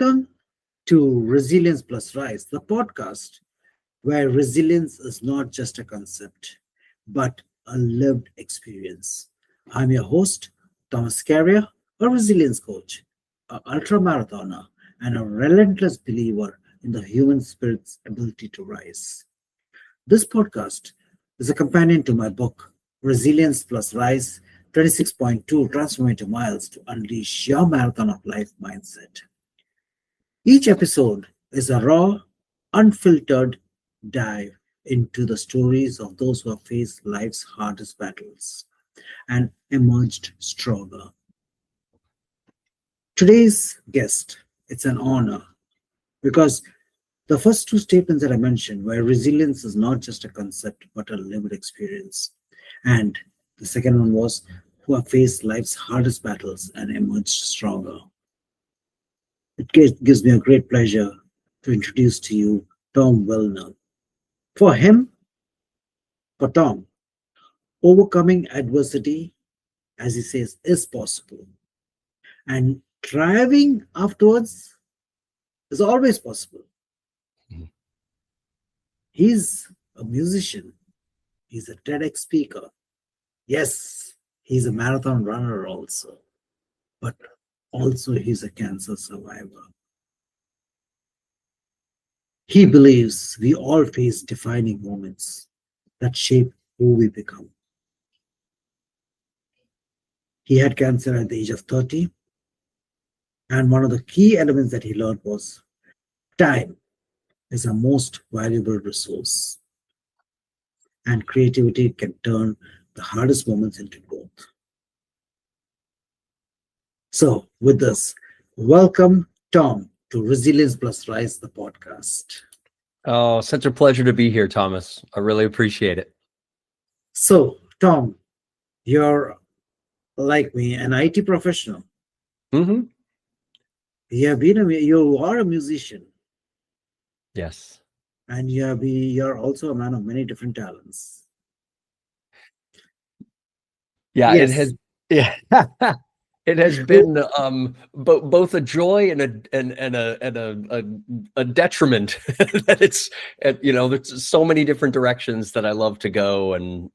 Welcome to Resilience Plus Rise, the podcast where resilience is not just a concept, but a lived experience. I'm your host, Thomas Scaria, a resilience coach, an ultramarathoner, and a relentless believer in the human spirit's ability to rise. This podcast is a companion to my book, Resilience Plus Rise 26.2 Transformative Miles to Unleash Your Marathon of Life Mindset. Each episode is a raw, unfiltered dive into the stories of those who have faced life's hardest battles and emerged stronger. Today's guest, it's an honor because the first two statements that I mentioned were resilience is not just a concept but a lived experience. And the second one was who have faced life's hardest battles and emerged stronger. It gives me a great pleasure to introduce to you Tom Willner. For Tom, overcoming adversity, as he says, is possible. And thriving afterwards is always possible. Mhm. He's a musician. He's a TEDx speaker. Yes, he's a marathon runner also. But also he's a cancer survivor. He believes we all face defining moments that shape who we become. He had cancer at the age of 30, and one of the key elements that he learned was time is our most valuable resource, and creativity can turn the hardest moments into growth. So, with this, welcome Tom to Resilience Plus Rise, the podcast. Oh, such a pleasure to be here, Thomas. I really appreciate it. So, Tom, you're like me, an IT professional. Mm-hmm. You are a musician, Yes. and you're also a man of many different talents. Yeah, Yes. it has. Yeah, it has been both a joy and a detriment that it's there's so many different directions that I love to go, and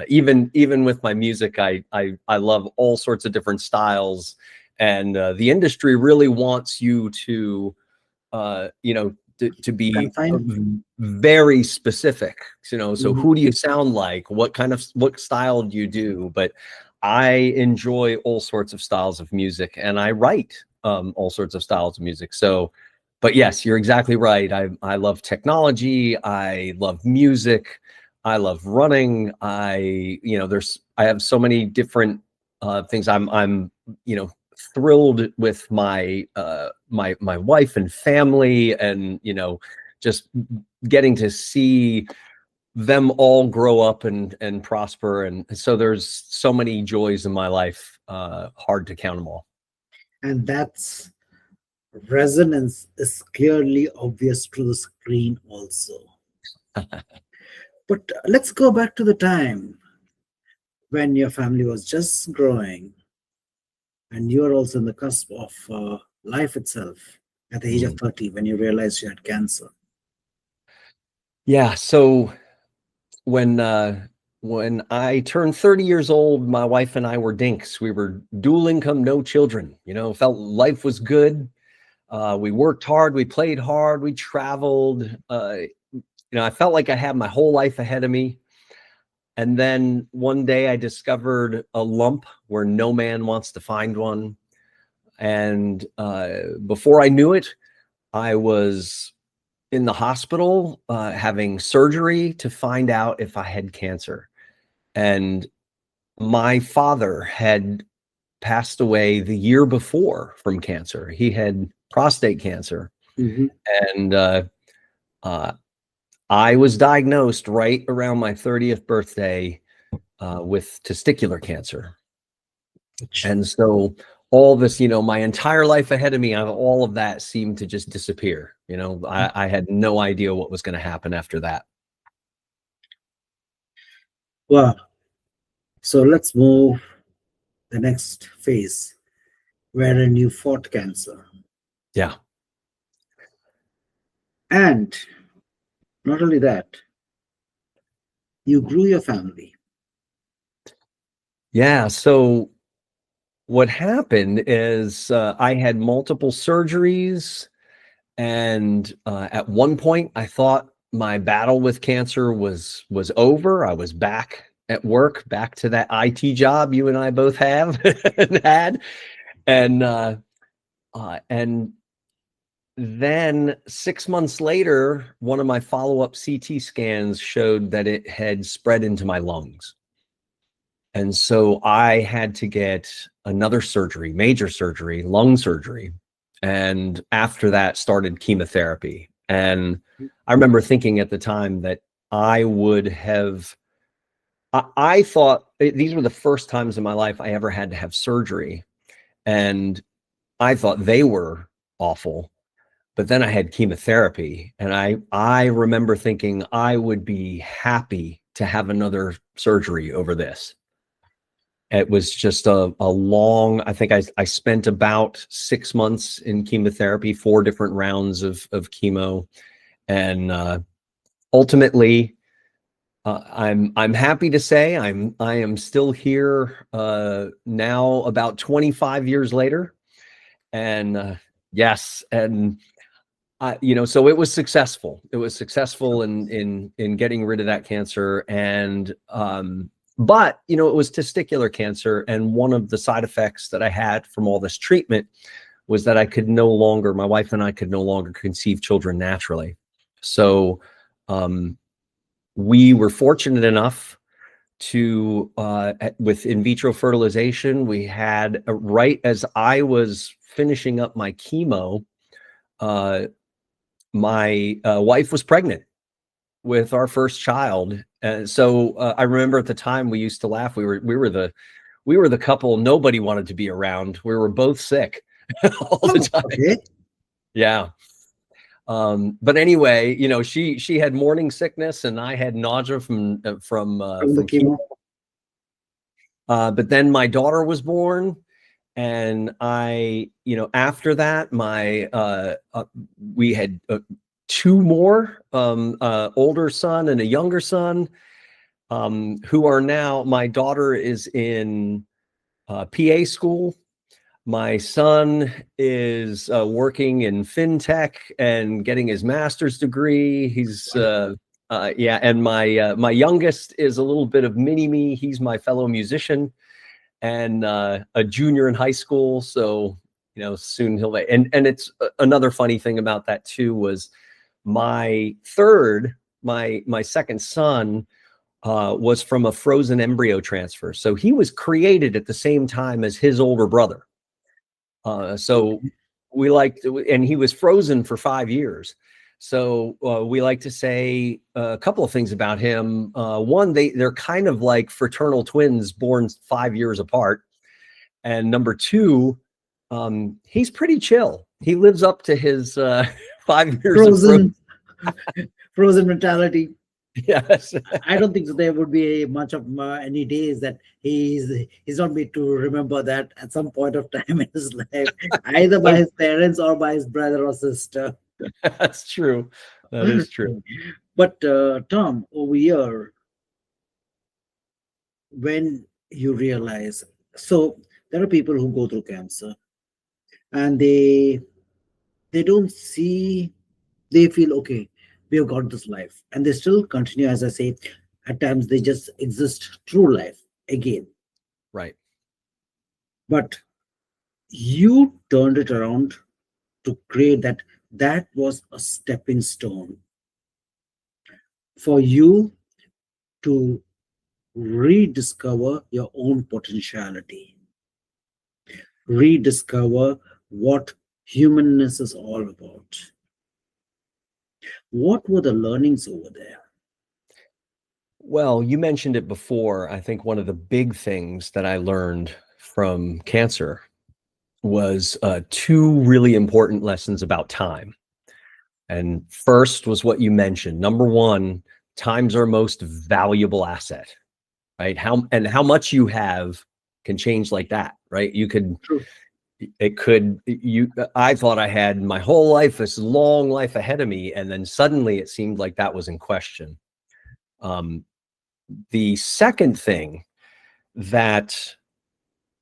even with my music, I love all sorts of different styles, and the industry really wants you to to be Confined. very specific, so Mhm. who do you sound like, what style do you do? But I enjoy all sorts of styles of music, and I write all sorts of styles of music. So, but yes, you're exactly right. I love technology. I love music. I love running. I have so many different things. I'm thrilled with my my wife and family, and just getting to see them all grow up and prosper, and so there's so many joys in my life, hard to count them all. And that's resonance is clearly obvious through the screen also. But let's go back to the time when your family was just growing and you were also in the cusp of life itself at the age of 30 when you realized you had cancer. Yeah, so when I turned 30 years old, my wife and I were dinks. We were dual income, no children. Felt life was good. We worked hard, we played hard, we traveled. I felt like I had my whole life ahead of me. And then one day I discovered a lump where no man wants to find one. And before I knew it, I was in the hospital having surgery to find out if I had cancer. And my father had passed away the year before from cancer. He had prostate cancer. Mhm. And I was diagnosed right around my 30th birthday with testicular cancer. And so all this, my entire life ahead of me, all of that seemed to just disappear. I had no idea what was going to happen after that. Wow. So let's move the next phase wherein you fought cancer. Yeah. And not only that, you grew your family. Yeah. So what happened is I had multiple surgeries, and at one point I thought my battle with cancer was over. I was back at work, back to that IT job you and I both have and had, and then 6 months later, one of my follow-up CT scans showed that it had spread into my lungs. And so I had to get another surgery, major surgery, lung surgery. And after that started chemotherapy. And I remember thinking at the time that I would have, I thought these were the first times in my life I ever had to have surgery. And I thought they were awful. But then I had chemotherapy, and I remember thinking I would be happy to have another surgery over this. It was just a long, I think I spent about 6 months in chemotherapy, 4 different rounds of chemo. And ultimately, I'm happy to say I am still here now about 25 years later. And yes, and so it was successful. It was successful in getting rid of that cancer. And but it was testicular cancer, and one of the side effects that I had from all this treatment was that my wife and I could no longer conceive children naturally. So we were fortunate enough to with in vitro fertilization, we had right as I was finishing up my chemo, my wife was pregnant with our first child. And so I remember at the time we used to laugh. We were the couple nobody wanted to be around. We were both sick all the time. Okay. Yeah. But anyway, she had morning sickness and I had nausea from the chemo. But then my daughter was born, and after that, we had 2 more, older son and a younger son, who are now, my daughter is in PA school. My son is working in fintech and getting his master's degree. He's and my youngest is a little bit of mini me. He's my fellow musician and a junior in high school. So soon he'll and it's another funny thing about that too was my second son was from a frozen embryo transfer. So he was created at the same time as his older brother. So we and he was frozen for 5 years. So we like to say a couple of things about him. One, they're kind of like fraternal twins born 5 years apart. And number 2, he's pretty chill. He lives up to his 5 years of frozen mentality. Yes. I don't think there would be much of any days that he's not made to remember that at some point of time in his life, either by his parents or by his brother or sister. That's true. That is true. But Tom, over here, when you realize, so there are people who go through cancer and they don't see, they feel okay, we have got this life, and they still continue, as I say, at times they just exist through life again. Right. But you turned it around to create that was a stepping stone for you to rediscover your own potentiality, rediscover what humanness is all about. What were the learnings over there? Well, you mentioned it before. I think one of the big things that I learned from cancer was 2 really important lessons about time. And first was what you mentioned. Number 1, time's our most valuable asset, right? How much you have can change like that, right? You could, True. I thought I had my whole life, this long life ahead of me, and then suddenly it seemed like that was in question. The second thing that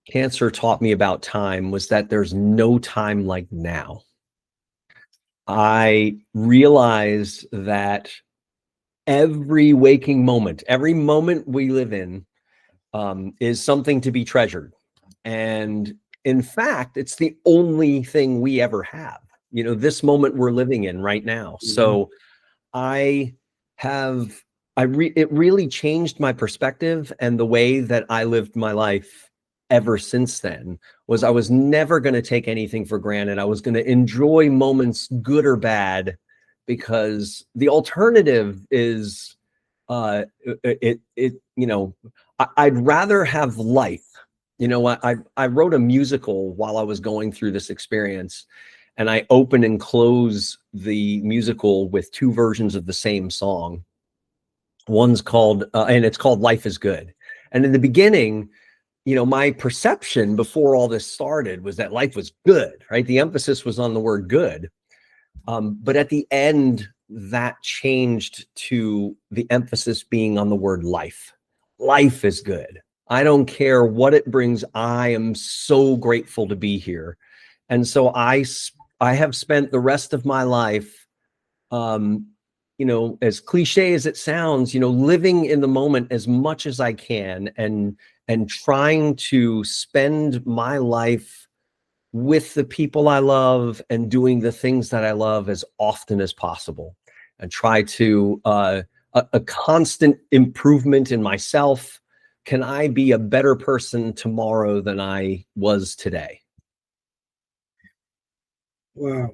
cancer taught me about time was that there's no time like now. I realized that every waking moment, every moment we live in, is something to be treasured. And in fact, it's the only thing we ever have, this moment we're living in right now. So it really changed my perspective, and the way that I lived my life ever since then was I was never going to take anything for granted. I was going to enjoy moments, good or bad, because the alternative is I'd rather have life. I wrote a musical while I was going through this experience, and I open and close the musical with two versions of the same song. One's called, and it's called Life is Good. And in the beginning, my perception before all this started was that life was good, right? The emphasis was on the word good. But at the end, that changed to the emphasis being on the word life. Life is good. I don't care what it brings. I am so grateful to be here. And so I have spent the rest of my life, as cliche as it sounds, living in the moment as much as I can, and trying to spend my life with the people I love and doing the things that I love as often as possible, and try to a constant improvement in myself. Can I be a better person tomorrow than I was today? Wow,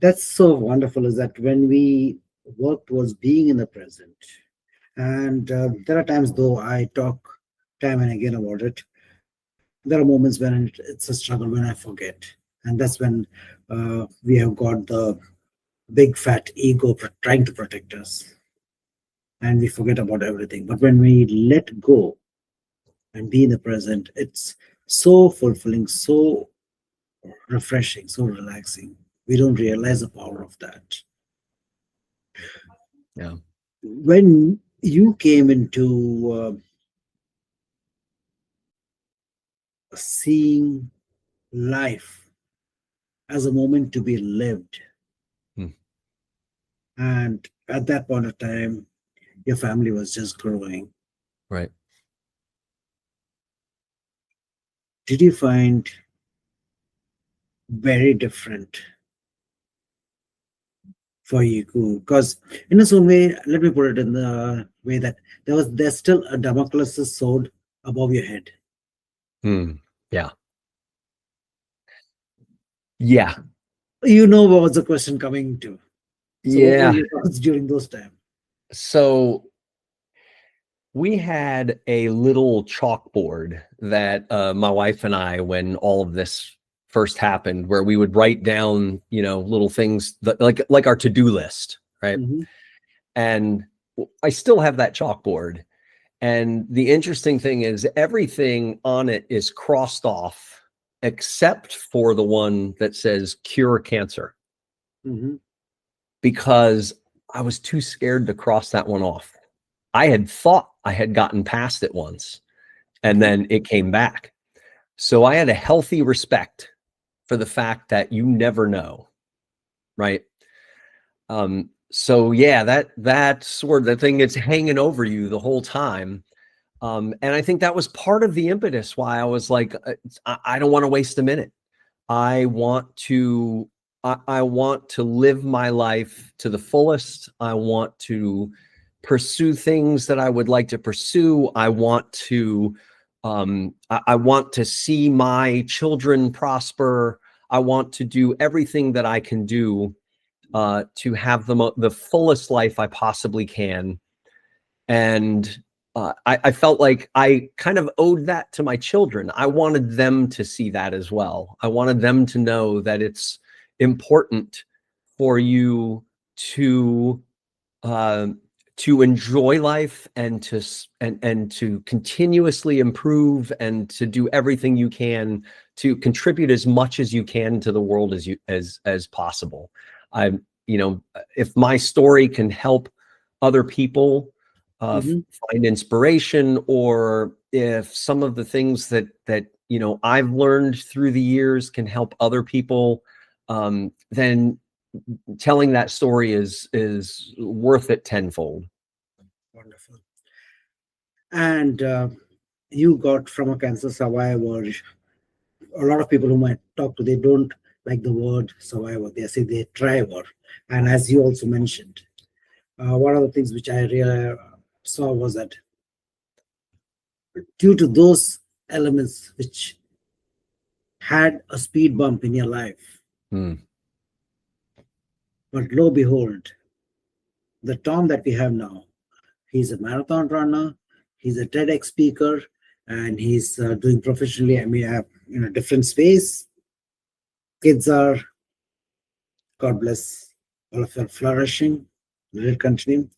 that's so wonderful, is that when we work towards being in the present, and there are times, though I talk time and again about it, there are moments when it's a struggle, when I forget. And that's when we have got the big fat ego trying to protect us, and we forget about everything. But when we let go and be in the present, it's so fulfilling, so refreshing, so relaxing. We don't realize the power of that. Yeah. When you came into seeing life as a moment to be lived, and at that point of time, your family was just growing. Right. Did you find very different for you? Because in its own way, let me put it in the way that there's still a Damocles' sword above your head. Yeah. Yeah. What was the question coming to? So what were your thoughts during those times? So we had a little chalkboard that my wife and I, when all of this first happened, where we would write down, little things that, like our to-do list, right? And I still have that chalkboard. And the interesting thing is everything on it is crossed off except for the one that says cure cancer. Because I was too scared to cross that one off. I had thought I had gotten past it once, and then it came back. So I had a healthy respect for the fact that you never know, right? So yeah, that's sort of the thing that's hanging over you the whole time. And I think that was part of the impetus why I was like, I don't want to waste a minute. I want to live my life to the fullest. I want to pursue things that I would like to pursue. I want to see my children prosper. I want to do everything that I can do to have the fullest life I possibly can. And I felt like I kind of owed that to my children. I wanted them to see that as well. I wanted them to know that it's important for you to to enjoy life and to continuously improve and to do everything you can to contribute as much as you can to the world as possible. If my story can help other people find inspiration, or if some of the things that I've learned through the years can help other people, then telling that story is worth it tenfold. Wonderful. And you got from a cancer survivor. A lot of people whom I talk to, they don't like the word survivor. They say they thriver. And as you also mentioned, one of the things which I really saw was that due to those elements which had a speed bump in your life, but lo and behold, the Tom that we have now, he's a marathon runner, he's a TEDx speaker, and he's doing professionally, in a different space. Kids are, God bless all of you, flourishing. Let it continue.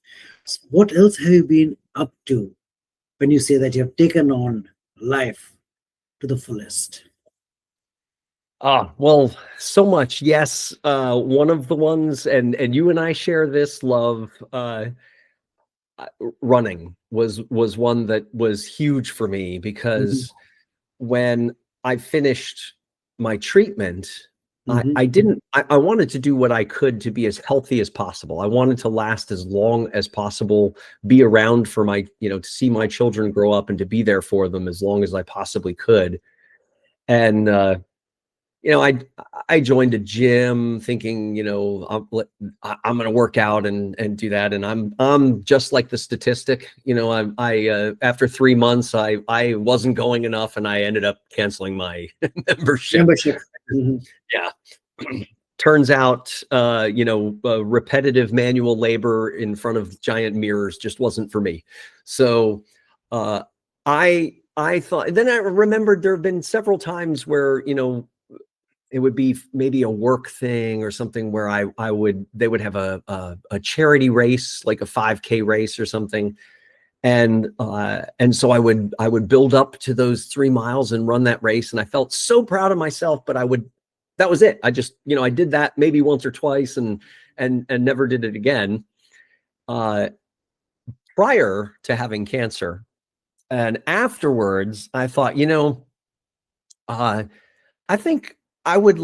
So what else have you been up to when you say that you have taken on life to the fullest? Well, so much. Yes. One of the ones, and you and I share this love, running was one that was huge for me, because when I finished my treatment, I wanted to do what I could to be as healthy as possible. I wanted to last as long as possible, be around for my, to see my children grow up and to be there for them as long as I possibly could. And, I joined a gym thinking, I'm going to work out and do that. And I'm just like the statistic, I after 3 months, I wasn't going enough, and I ended up canceling my membership. Yeah. Turns out, repetitive manual labor in front of giant mirrors just wasn't for me. So, I thought, then I remembered there have been several times where, it would be maybe a work thing or something where they would have a charity race, like a 5K race or something. And so I would build up to those 3 miles and run that race. And I felt so proud of myself, but that was it. I just, I did that maybe once or twice and never did it again. Prior to having cancer, and afterwards, I thought, I think I would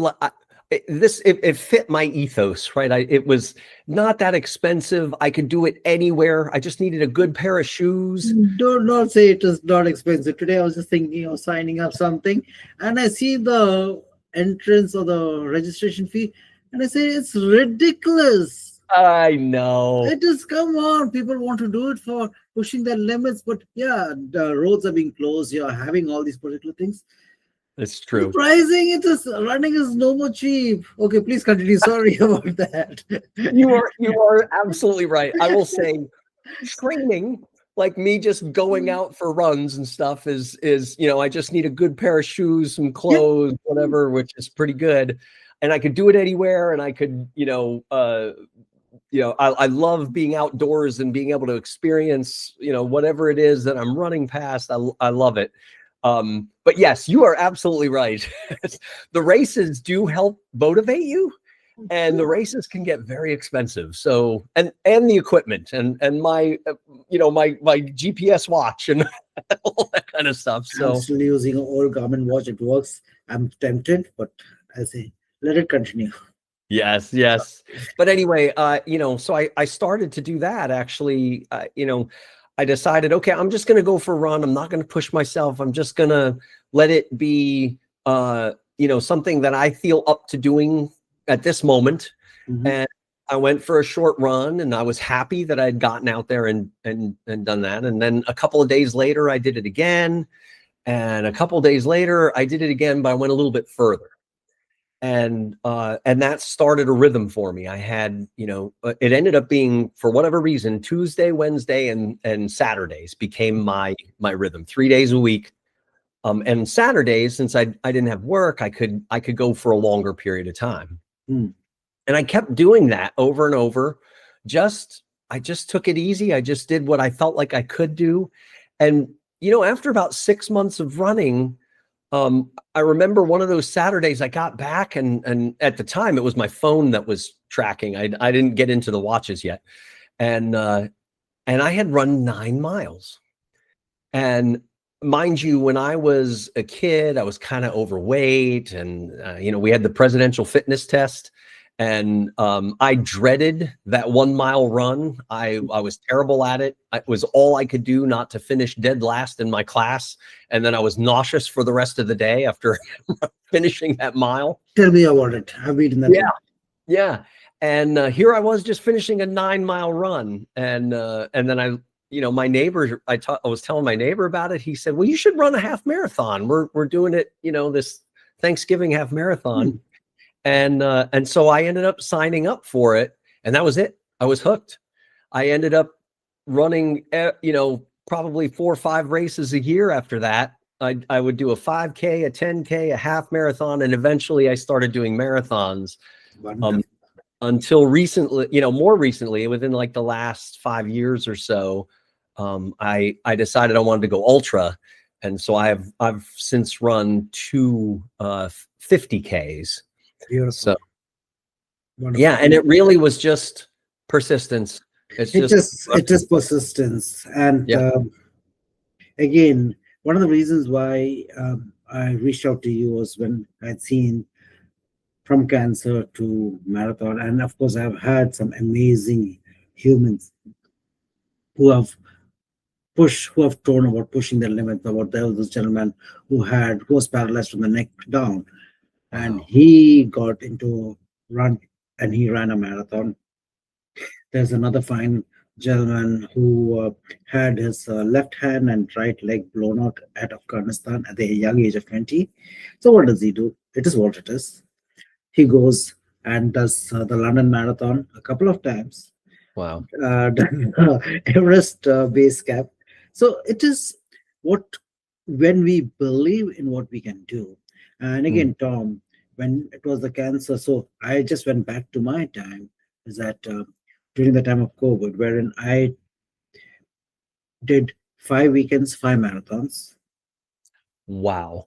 it fit my ethos, right? It was not that expensive. I could do it anywhere. I just needed a good pair of shoes. Do not say it is not expensive. Today I was just thinking of signing up something, and I see the entrance or the registration fee, and I say it's ridiculous. I know. It is, come on, people want to do it for pushing their limits, but yeah, the roads are being closed. You're having all these particular things. It's true. Surprising, running is no more cheap. Okay, please continue. Sorry about that. You are absolutely right. I will say, training, like me just going out for runs and stuff is I just need a good pair of shoes, some clothes, whatever, which is pretty good. And I could do it anywhere, and I could, I love being outdoors and being able to experience, whatever it is that I'm running past. I love it. But yes, you are absolutely right. The races do help motivate you, and the races can get very expensive. So, and the equipment and my, my GPS watch and all that kind of stuff. So I'm still using an old Garmin watch. It works. I'm tempted, but I say, let it continue. Yes. But anyway, so I started to do that actually, I decided, okay, I'm just going to go for a run. I'm not going to push myself. I'm just going to let it be, something that I feel up to doing at this moment. And I went for a short run, and I was happy that I had gotten out there and done that. And then a couple of days later, I did it again. And a couple of days later, I did it again, but I went a little bit further. And that started a rhythm for me. I had, it ended up being, for whatever reason, Tuesday, Wednesday, and Saturdays became my rhythm, 3 days a week. And Saturdays, since I didn't have work, I could go for a longer period of time. And I kept doing that over and over. just took it easy. I just did what I felt like I could do. And, you know, after about 6 months of running, I remember one of those Saturdays I got back, and at the time it was my phone that was tracking. I didn't get into the watches yet. And I had run 9 miles. And mind you, when I was a kid, I was kind of overweight, and you know, we had the presidential fitness test, and I dreaded that 1 mile run. I was terrible at it. It was all I could do not to finish dead last in my class, and then I was nauseous for the rest of the day after finishing that mile. Tell me about it. I've been in that. Yeah, yeah. And here I was just finishing a 9 mile run, and then I, you know, my neighbor, I was telling my neighbor about it. He said, "Well, you should run a half marathon. We're doing it, you know, this Thanksgiving half marathon." And so I ended up signing up for it, and that was it. I was hooked. I ended up running, you know, probably 4 or 5 races a year after that. I would do a 5K, a 10K, a half marathon, and eventually I started doing marathons. Until recently, you know, more recently, within like the last 5 years or so, I decided I wanted to go ultra, and so I've since run 2 50Ks. Beautiful. So Wonderful. yeah, and it really was just persistence. It's just persistence. And again, one of the reasons why I reached out to you was when I'd seen from cancer to marathon, and of course I've had some amazing humans who have told about pushing their limits. About there was this gentleman who was paralyzed from the neck down, and he got into run, and he ran a marathon. There's another fine gentleman who had his left hand and right leg blown out at Afghanistan at the young age of 20. So what does he do? It is what it is. He goes and does the London Marathon a couple of times. Wow. Everest base camp. So it is when we believe in what we can do. And again, Tom, when it was the cancer, so I just went back to my time, is that during the time of COVID, wherein I did 5 weekends, 5 marathons. Wow.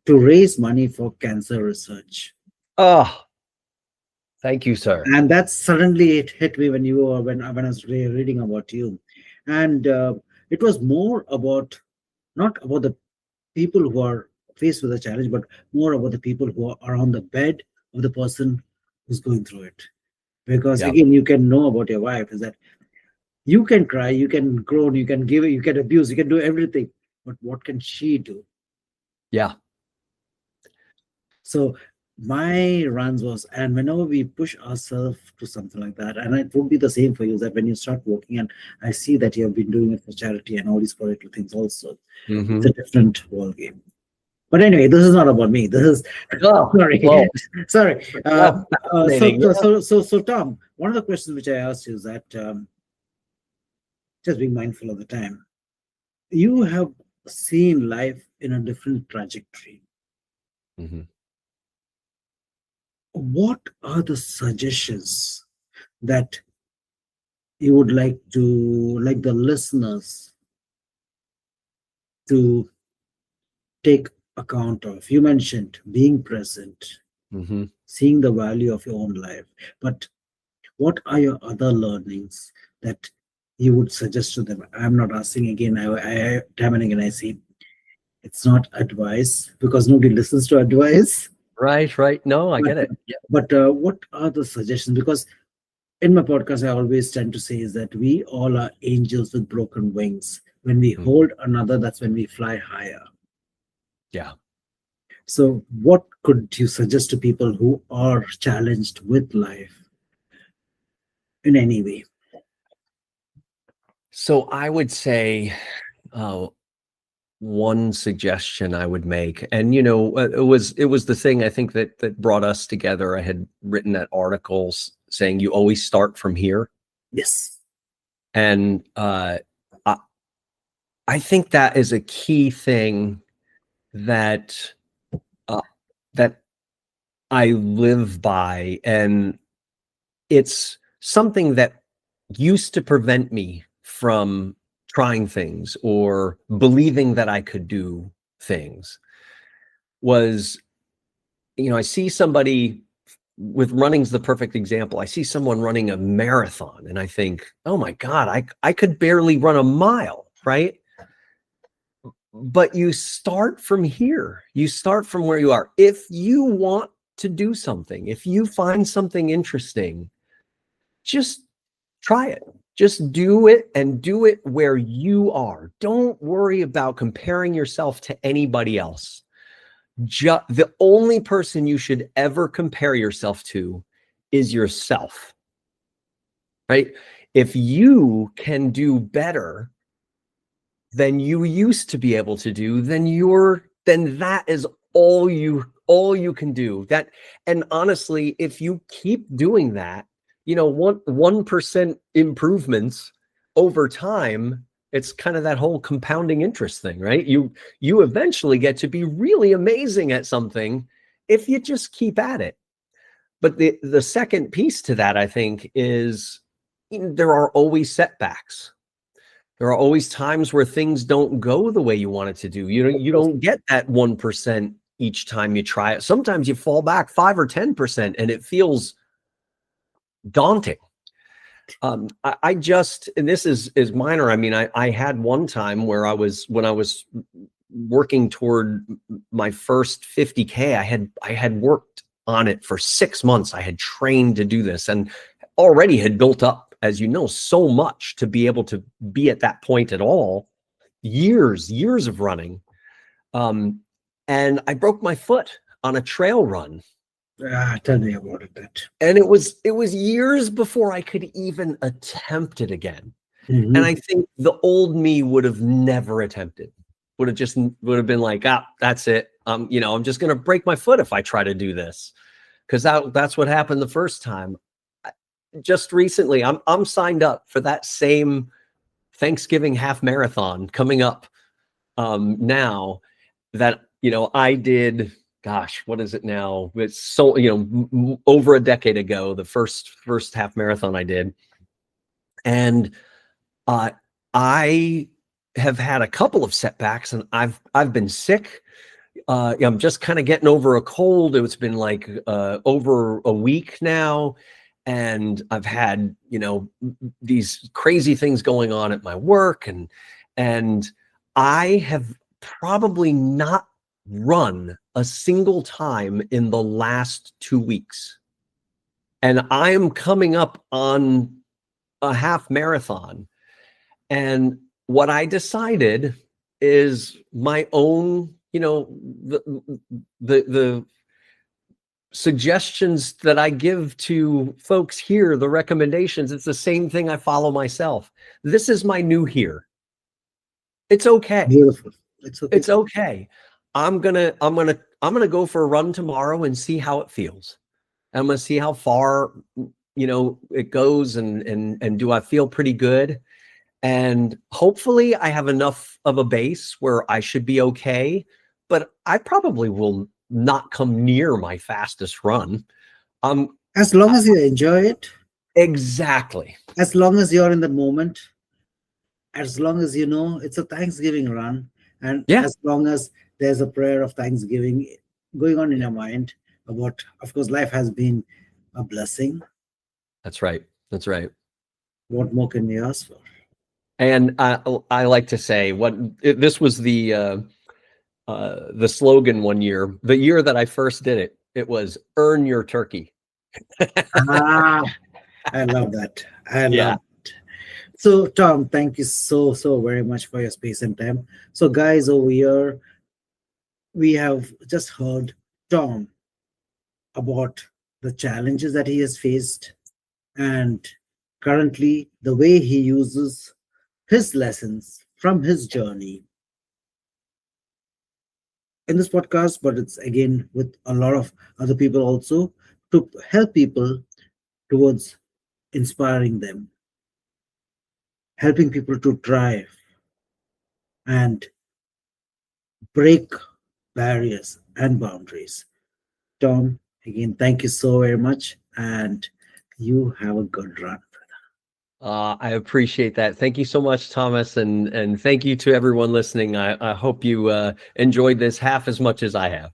To raise money for cancer research. Oh, thank you, sir. And that suddenly it hit me when I was reading about you. And it was more about, not about the people who are faced with a challenge, but more about the people who are on the bed of the person who's going through it. Because again, you can know about your wife is that you can cry, you can groan, you can give, you can abuse, you can do everything. But what can she do? Yeah. So my runs was, and whenever we push ourselves to something like that, and it would be the same for you, that when you start working, and I see that you have been doing it for charity and all these political things also, it's a different world game. But anyway, this is not about me. This is sorry. So Tom, one of the questions which I asked you is that just being mindful of the time, you have seen life in a different trajectory. What are the suggestions that you would like the listeners to take account of? You mentioned being present, seeing the value of your own life, but what are your other learnings that you would suggest to them? I'm not asking again. I time and again I see it's not advice, because nobody listens to advice. Right. No, I get it. Yeah. But what are the suggestions? Because in my podcast, I always tend to say is that we all are angels with broken wings. When we hold another, that's when we fly higher. Yeah. So what could you suggest to people who are challenged with life in any way? So I would say one suggestion I would make, and you know, it was the thing I think that brought us together. I had written that article saying you always start from here. Yes. And I think that is a key thing that that I live by, and it's something that used to prevent me from trying things or believing that I could do things was, I see somebody with running's the perfect example. I see someone running a marathon and I think, oh my God, I could barely run a mile, right? But you start from here. You start from where you are. If you want to do something, if you find something interesting, just try it. Just do it, and do it where you are. Don't worry about comparing yourself to anybody else. The only person you should ever compare yourself to is yourself, right? If you can do better than you used to be able to do, then that is all you can do. That, and honestly, if you keep doing that, 1% improvements over time, it's kind of that whole compounding interest thing, right? You eventually get to be really amazing at something if you just keep at it. But the second piece to that, I think, is there are always setbacks. There are always times where things don't go the way you want it to do. You don't get that 1% each time you try it. Sometimes you fall back 5 or 10% and it feels daunting. I just, and this is minor. I mean, I had one time where when I was working toward my first 50K, I had worked on it for 6 months. I had trained to do this and already had built up, as you know, so much to be able to be at that point at all. Years of running. And I broke my foot on a trail run. Tell me about it. And it was years before I could even attempt it again. Mm-hmm. And I think the old me would have never attempted. Would have been like, that's it. I'm just going to break my foot if I try to do this, because that's what happened the first time. Just recently, I'm signed up for that same Thanksgiving half marathon coming up now that, I did. Gosh, what is it now? It's so, over a decade ago, the first half marathon I did. And I have had a couple of setbacks, and I've been sick. I'm just kind of getting over a cold. It's been like over a week now. And I've had, these crazy things going on at my work. And I have probably not run a single time in the last 2 weeks. And I am coming up on a half marathon. And what I decided is my own, the suggestions that I give to folks here, the recommendations, it's the same thing I follow myself. This is my new here. It's okay. Beautiful. It's okay. It's okay. I'm gonna go for a run tomorrow and see how it feels. I'm gonna see how far it goes, and do I feel pretty good? And hopefully I have enough of a base where I should be okay, but I probably will not come near my fastest run. As long as you enjoy it. Exactly. As long as you're in the moment, as long as it's a Thanksgiving run, and as long as there's a prayer of Thanksgiving going on in your mind about, of course, life has been a blessing. That's right. What more can we ask for? And I like to say this was the slogan one year, the year that I first did it. It was "Earn your turkey." I love that. I love it. So, Tom, thank you so very much for your space and time. So, guys, over here, we have just heard Tom about the challenges that he has faced, and currently the way he uses his lessons from his journey in this podcast, but it's again with a lot of other people also, to help people towards inspiring them, helping people to thrive and break barriers and boundaries. Tom, again, thank you so very much, and you have a good run. I appreciate that. Thank you so much, Thomas, and thank you to everyone listening. I hope you enjoyed this half as much as I have.